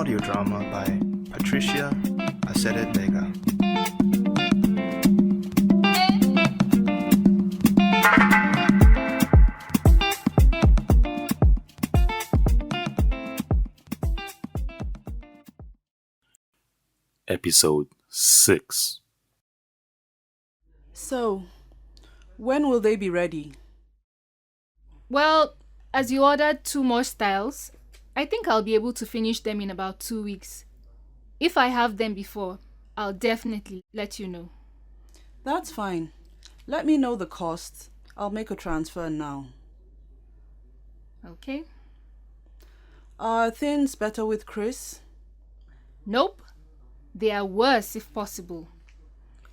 audio drama by Patricia, Asedegbega. Episode 6. So, when will they be ready? Well, as you ordered 2 more styles, I think I'll be able to finish them in about 2 weeks. If I have them before, I'll definitely let you know. That's fine. Let me know the cost. I'll make a transfer now. Okay? Are things better with Chris? Nope. They are worse if possible.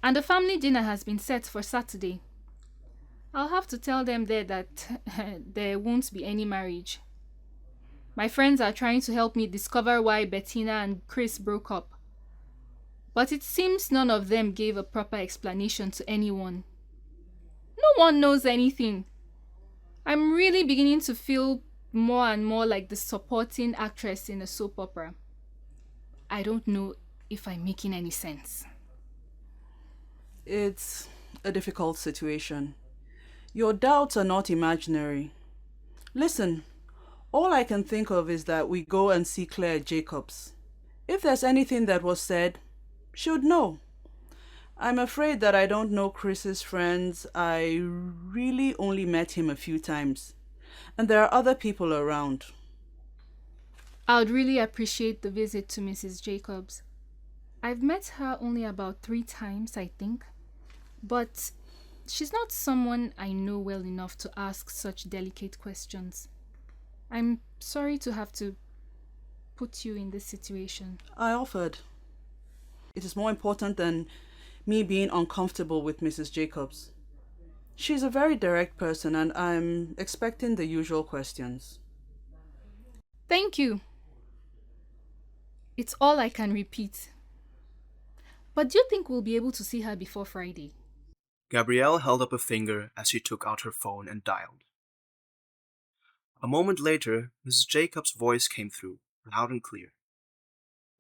And the family dinner has been set for Saturday. I'll have to tell them there that there won't be any marriage. My friends are trying to help me discover why Bettina and Chris broke up. But it seems none of them gave a proper explanation to anyone. No one knows anything. I'm really beginning to feel more and more like the supporting actress in a soap opera. I don't know if I'm making any sense. It's a difficult situation. Your doubts are not imaginary. Listen, all I can think of is that we go and see Claire Jacobs. If there's anything that was said, she would know. I'm afraid that I don't know Chris's friends. I really only met him a few times. And there are other people around. I would really appreciate the visit to Mrs. Jacobs. I've met her only about 3 times, I think. But she's not someone I know well enough to ask such delicate questions. I'm sorry to have to put you in this situation. I offered. It is more important than me being uncomfortable with Mrs. Jacobs. She's a very direct person and I'm expecting the usual questions. Thank you. It's all I can repeat. But do you think we'll be able to see her before Friday? Gabrielle held up a finger as she took out her phone and dialed. A moment later, Mrs. Jacobs' voice came through, loud and clear.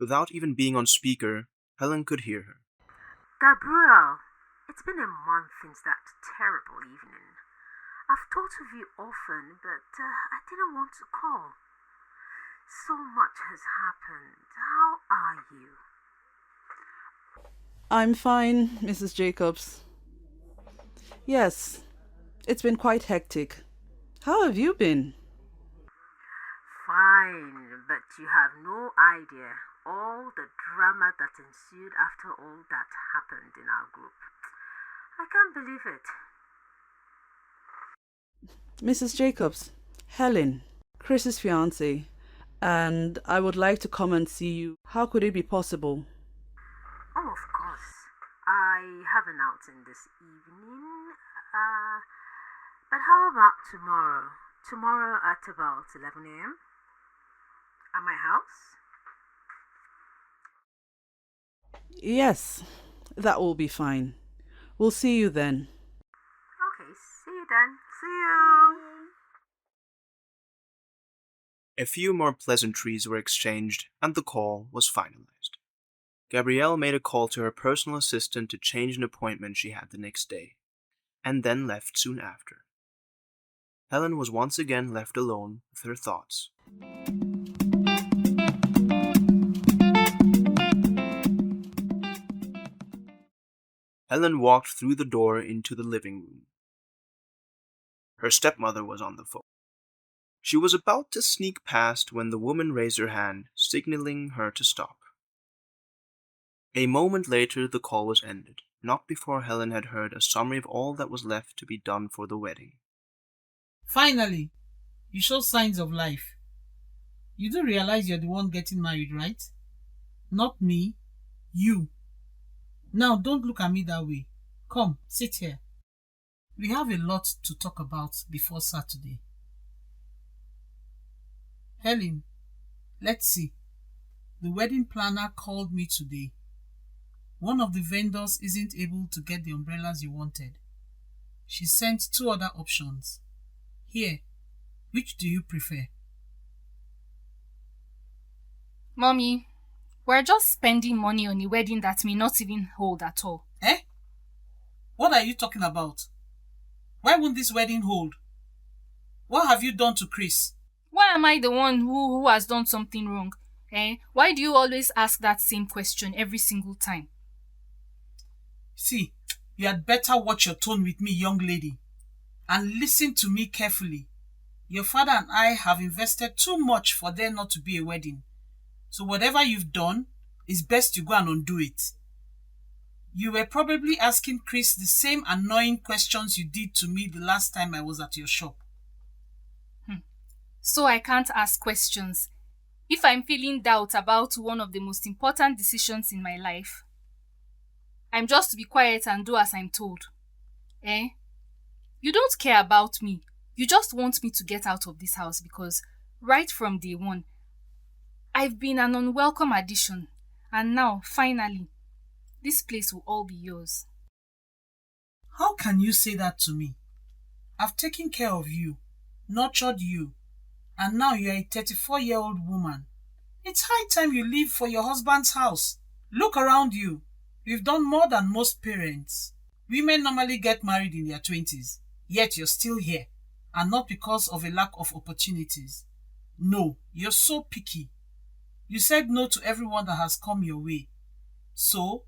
Without even being on speaker, Helen could hear her. Gabrielle, it's been a month since that terrible evening. I've thought of you often, but I didn't want to call. So much has happened. How are you? I'm fine, Mrs. Jacobs. Yes, it's been quite hectic. How have you been? Fine, but you have no idea all the drama that ensued after all that happened in our group. I can't believe it. Mrs. Jacobs, Helen, Chris's fiancée, and I would like to come and see you. How could it be possible? Oh, of course. I have an outing this evening. But how about tomorrow? Tomorrow at about 11 a.m. at my house? Yes, that will be fine. We'll see you then. Okay, see you then. See you. A few more pleasantries were exchanged, and the call was finalized. Gabrielle made a call to her personal assistant to change an appointment she had the next day, and then left soon after. Helen was once again left alone with her thoughts. Helen walked through the door into the living room. Her stepmother was on the phone. She was about to sneak past when the woman raised her hand, signaling her to stop. A moment later, the call was ended, not before Helen had heard a summary of all that was left to be done for the wedding. Finally, you show signs of life. You do realize you're the one getting married, right? Not me, you. Now don't look at me that way. Come, sit here. We have a lot to talk about before Saturday. Helen, let's see. The wedding planner called me today. One of the vendors isn't able to get the umbrellas you wanted. She sent 2 other options. Here, which do you prefer? Mommy, we're just spending money on a wedding that may not even hold at all. Eh? What are you talking about? Why won't this wedding hold? What have you done to Chris? Why am I the one who has done something wrong? Eh? Why do you always ask that same question every single time? See, you had better watch your tone with me, young lady, and listen to me carefully. Your father and I have invested too much for there not to be a wedding. So whatever you've done, it's best you go and undo it. You were probably asking Chris the same annoying questions you did to me the last time I was at your shop. So I can't ask questions if I'm feeling doubt about one of the most important decisions in my life. I'm just to be quiet and do as I'm told. Eh? You don't care about me. You just want me to get out of this house because right from day one, I've been an unwelcome addition. And now, finally, this place will all be yours. How can you say that to me? I've taken care of you, nurtured you, and now you're a 34-year-old woman. It's high time you leave for your husband's house. Look around you. You've done more than most parents. Women normally get married in their 20s, yet you're still here, and not because of a lack of opportunities. No, you're so picky. You said no to everyone that has come your way. So,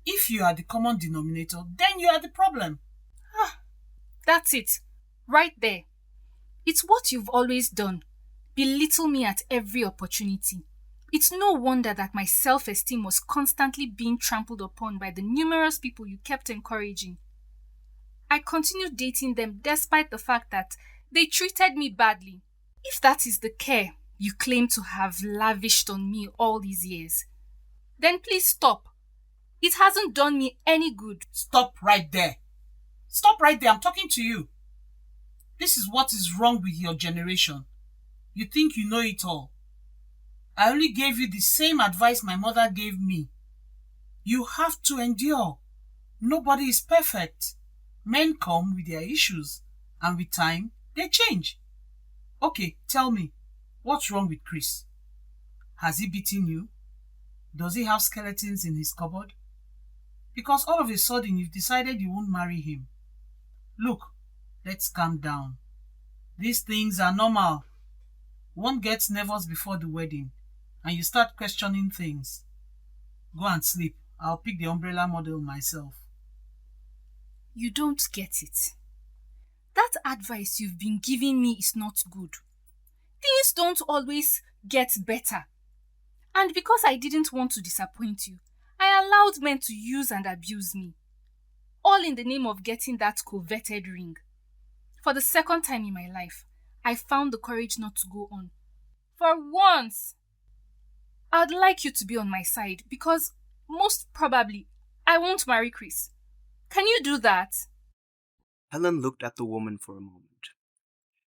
if you are the common denominator, then you are the problem. That's it. Right there. It's what you've always done. Belittle me at every opportunity. It's no wonder that my self-esteem was constantly being trampled upon by the numerous people you kept encouraging. I continued dating them despite the fact that they treated me badly. If that is the care you claim to have lavished on me all these years, then please stop. It hasn't done me any good. Stop right there. Stop right there. I'm talking to you. This is what is wrong with your generation. You think you know it all. I only gave you the same advice my mother gave me. You have to endure. Nobody is perfect. Men come with their issues, and with time, they change. Okay, tell me, what's wrong with Chris? Has he beaten you? Does he have skeletons in his cupboard? Because all of a sudden you've decided you won't marry him. Look, let's calm down. These things are normal. One gets nervous before the wedding, and you start questioning things. Go and sleep. I'll pick the umbrella model myself. You don't get it. That advice you've been giving me is not good. Things don't always get better. And because I didn't want to disappoint you, I allowed men to use and abuse me. All in the name of getting that coveted ring. For the second time in my life, I found the courage not to go on. For once, I'd like you to be on my side because most probably I won't marry Chris. Can you do that? Helen looked at the woman for a moment.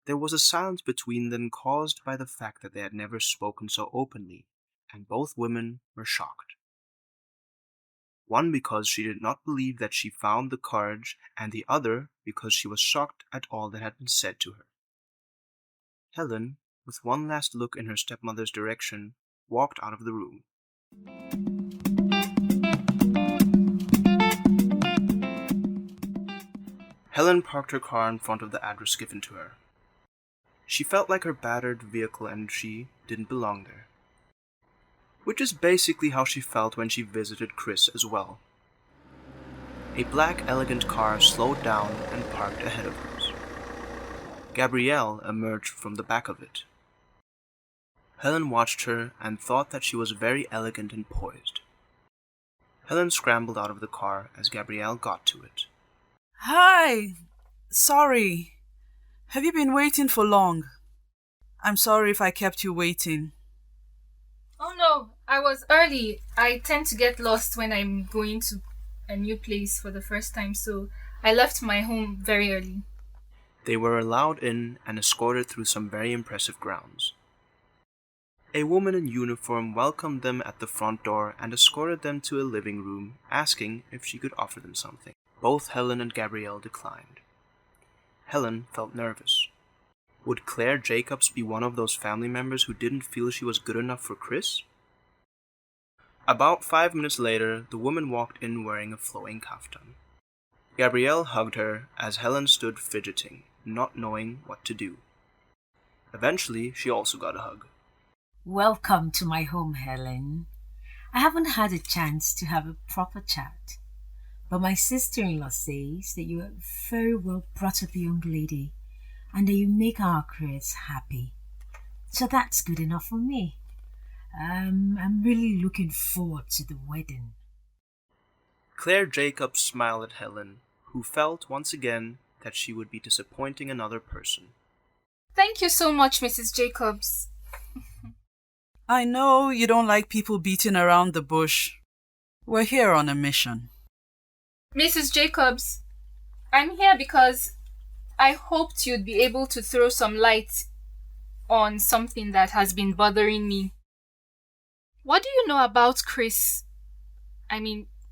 There was a silence between them caused by the fact that they had never spoken so openly, and both women were shocked. One because she did not believe that she found the courage, and the other because she was shocked at all that had been said to her. Helen, with one last look in her stepmother's direction, walked out of the room. Helen parked her car in front of the address given to her. She felt like her battered vehicle and she didn't belong there. Which is basically how she felt when she visited Chris as well. A black, elegant car slowed down and parked ahead of hers. Gabrielle emerged from the back of it. Helen watched her and thought that she was very elegant and poised. Helen scrambled out of the car as Gabrielle got to it. Hi! Sorry. Have you been waiting for long? I'm sorry if I kept you waiting. Oh no, I was early. I tend to get lost when I'm going to a new place for the first time, so I left my home very early. They were allowed in and escorted through some very impressive grounds. A woman in uniform welcomed them at the front door and escorted them to a living room, asking if she could offer them something. Both Helen and Gabrielle declined. Helen felt nervous. Would Claire Jacobs be one of those family members who didn't feel she was good enough for Chris? About 5 minutes later, the woman walked in wearing a flowing kaftan. Gabrielle hugged her as Helen stood fidgeting, not knowing what to do. Eventually, she also got a hug. Welcome to my home, Helen. I haven't had a chance to have a proper chat, but my sister-in-law says that you are a very well brought up young lady and that you make our Chris happy. So that's good enough for me. I'm really looking forward to the wedding. Claire Jacobs smiled at Helen, who felt once again that she would be disappointing another person. Thank you so much, Mrs. Jacobs. I know you don't like people beating around the bush. We're here on a mission. Mrs. Jacobs, I'm here because I hoped you'd be able to throw some light on something that has been bothering me. What do you know about Chris?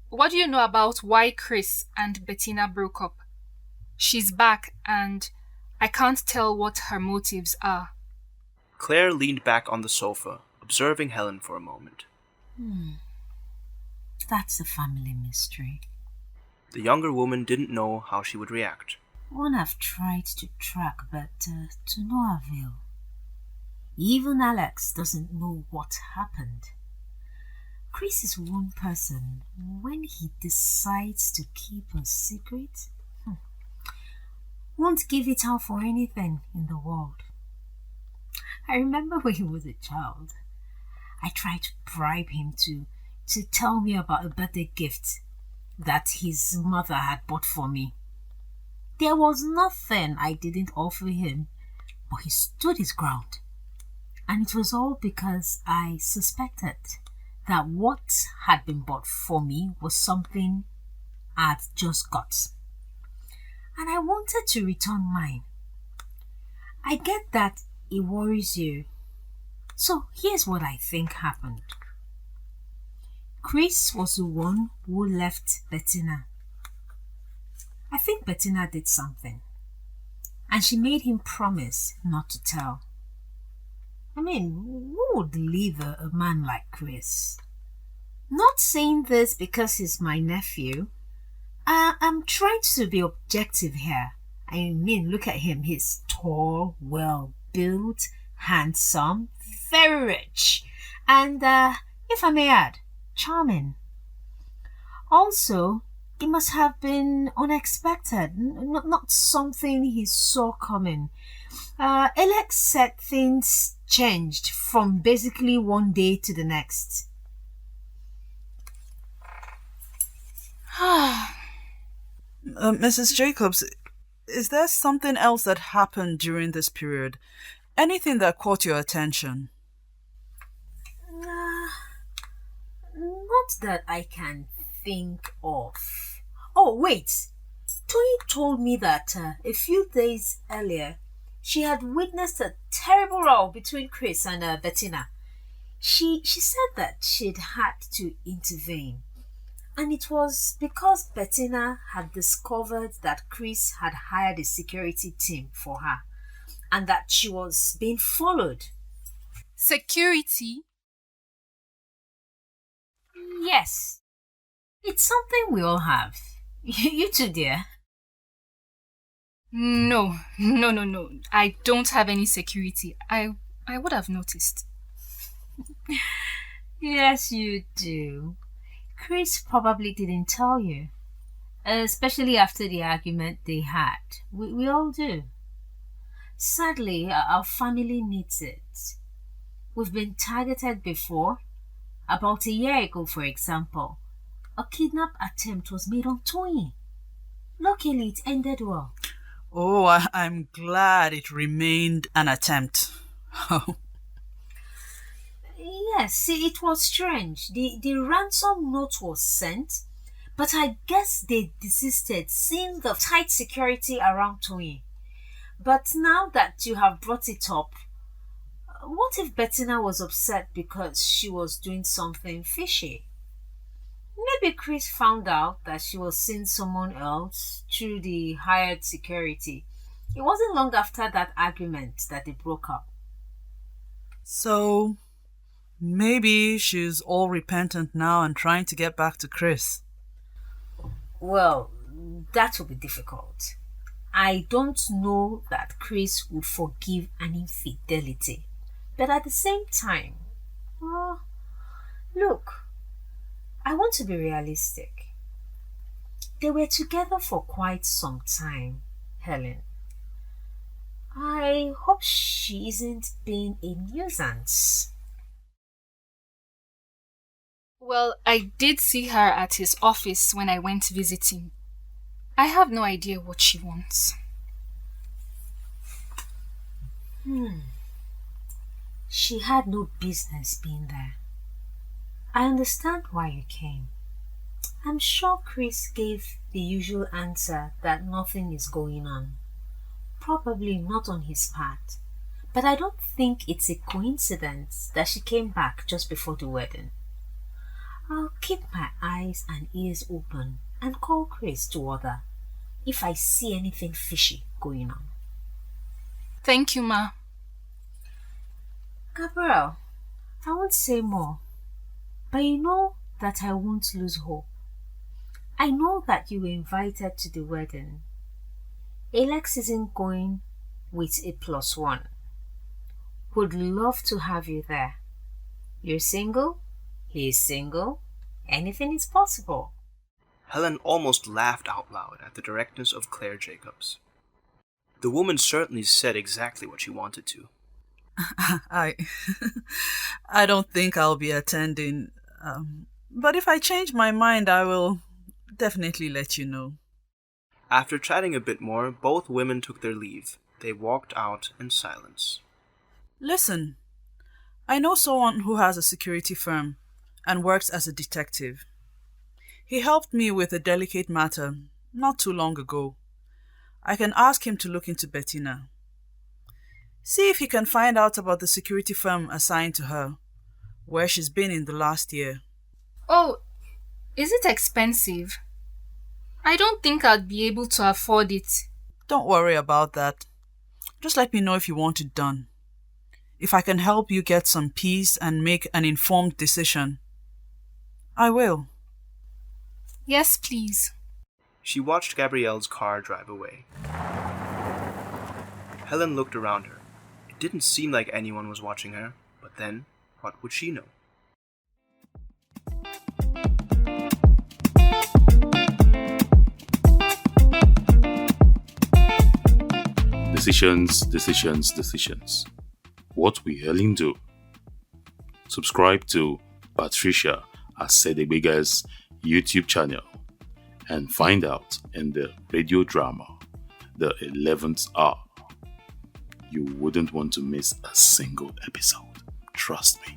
What do you know about why Chris and Bettina broke up? She's back and I can't tell what her motives are. Claire leaned back on the sofa, observing Helen for a moment. That's a family mystery. The younger woman didn't know how she would react. One I've tried to track, but to no avail. Even Alex doesn't know what happened. Chris is one person. When he decides to keep a secret, won't give it out for anything in the world. I remember when he was a child, I tried to bribe him to tell me about a birthday gift that his mother had bought for me. There was nothing I didn't offer him, but he stood his ground. And it was all because I suspected that what had been bought for me was something I'd just got. And I wanted to return mine. I get that it worries you. So here's what I think happened. Chris was the one who left Bettina. I think Bettina did something. And she made him promise not to tell. Who would leave a man like Chris? Not saying this because he's my nephew. I'm trying to be objective here. Look at him. He's tall, well-built, handsome, very rich, and, if I may add, charming. Also, it must have been unexpected, not something he saw coming. Alex said things changed from basically one day to the next. Mrs. Jacobs, is there something else that happened during this period? Anything that caught your attention? Not that I can think of. Oh, wait. Tony told me that a few days earlier, she had witnessed a terrible row between Chris and Bettina. She said that she'd had to intervene. And it was because Bettina had discovered that Chris had hired a security team for her and that she was being followed. Security? Yes. It's something we all have. You too, dear. No. I don't have any security. I would have noticed. Yes, you do. Chris probably didn't tell you. Especially after the argument they had. We all do. Sadly, our family needs it. We've been targeted before. About a year ago, for example, a kidnap attempt was made on Tony. Luckily, it ended well. Oh, I'm glad it remained an attempt. Yes, it was strange. The ransom note was sent, but I guess they desisted seeing the tight security around Tony. But now that you have brought it up, what if Bettina was upset because she was doing something fishy? Maybe Chris found out that she was seeing someone else through the hired security. It wasn't long after that argument that they broke up. So, Maybe she's all repentant now and trying to get back to Chris. Well, that will be difficult. I don't know that Chris would forgive an infidelity. But at the same time, well, look, I want to be realistic. They were together for quite some time, Helen. I hope she isn't being a nuisance. Well, I did see her at his office when I went visiting. I have no idea what she wants. She had no business being there. I understand why you came. I'm sure Chris gave the usual answer that nothing is going on. Probably not on his part. But I don't think it's a coincidence that she came back just before the wedding. I'll keep my eyes and ears open and call Chris to order if I see anything fishy going on. Thank you, Ma. Gabriel, I won't say more, but you know that I won't lose hope. I know that you were invited to the wedding. Alex isn't going with a +1. Would love to have you there. You're single, he's single, anything is possible. Helen almost laughed out loud at the directness of Claire Jacobs. The woman certainly said exactly what she wanted to. I I don't think I'll be attending. But if I change my mind, I will definitely let you know. After chatting a bit more, both women took their leave. They walked out in silence. Listen, I know someone who has a security firm and works as a detective. He helped me with a delicate matter not too long ago. I can ask him to look into Bettina. See if he can find out about the security firm assigned to her, where she's been in the last year. Oh, is it expensive? I don't think I'd be able to afford it. Don't worry about that. Just let me know if you want it done. If I can help you get some peace and make an informed decision, I will. Yes, please. She watched Gabrielle's car drive away. Helen looked around her. It didn't seem like anyone was watching her, but then, what would she know? Decisions. What will Helen do? Subscribe to Patricia Asedegbega's YouTube channel and find out in the radio drama, The 11th Hour. You wouldn't want to miss a single episode. Trust me.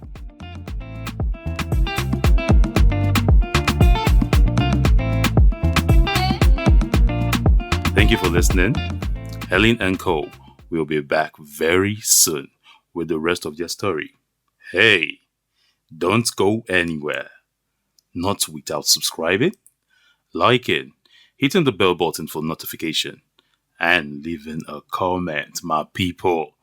Thank you for listening. Helen and Co. will be back very soon with the rest of their story. Hey, don't go anywhere. Not without subscribing, liking, hitting the bell button for notification, and leaving a comment, my people.